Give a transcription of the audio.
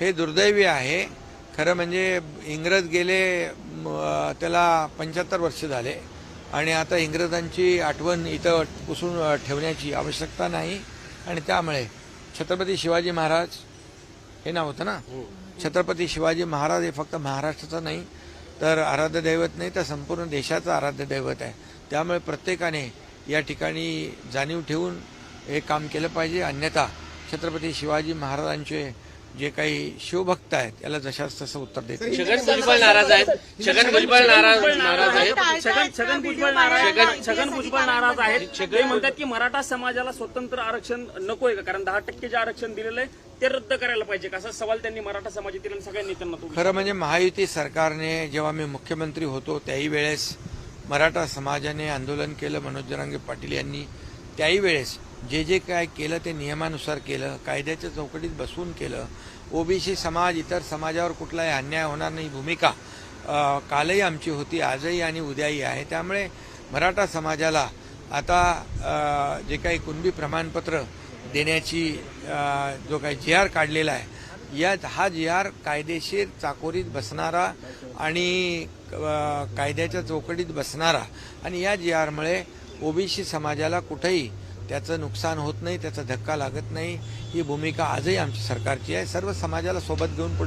हे दुर्दैवी आहे. खरं म्हणजे इंग्रज गेले त्याला 75 वर्ष झाले आणि आता इंग्रजांची आठवण इथं पुसून ठेवण्याची आवश्यकता नाही. आणि त्यामुळे छत्रपती शिवाजी महाराज हे नाव होतं ना, छत्रपती शिवाजी महाराज हे फक्त महाराष्ट्राचं नाही तर आराध्य दैवत नाही तर संपूर्ण देशाचं आराध्य दैवत आहे. त्यामुळे प्रत्येकाने या ठिकाणी जाणीव ठेवून हे काम केलं पाहिजे. अन्यथा छत्रपती शिवाजी महाराजांचे जे काही शिवभक्त आहेत याला जशास तसं उत्तर देते. छगन भुजबळ नाराज आहेत. छगन भुजबळ नाराज आहेत. छगन भुजबळ नाराज आहेत. ते म्हणतात की मराठा समाजाला स्वतंत्र आरक्षण नकोय का, कारण 10% जे आरक्षण दिलेलं आहे ते रद्द करायला पाहिजे का, असा सवाल त्यांनी मराठा समाजातील सगळ्या नेत्यांना. खरं म्हणजे महायुती सरकारने जेव्हा मी मुख्यमंत्री होतो त्याही वेळेस मराठा समाजाने आंदोलन केलं. मनोज जरांगे पाटील यांनी त्याही वेळेस जे जे काय केलं ते नियमानुसार केलं, कायद्याच्या चौकटीत बसवून केलं. ओबीसी समाज इतर समाजावर कुठलाही अन्याय होणार नाही भूमिका कालही आमची होती, आजही आणि उद्याही आहे. त्यामुळे मराठा समाजाला आता जे काही कुणबी प्रमाणपत्र देण्याची जो काही GR काढलेला आहे हा GR कायदेशीर चाकोरीत बसणारा आणि कायद्याच्या चौकटीत बसणारा आणि या GRमुळे ओबीसी समाजाला कुठेही त्याचं नुकसान होत नाही, त्याचा धक्का लागत नाही. ही भूमिका आजही आमच्या सरकारची आहे. सर्व समाजाला सोबत घेऊन पुढे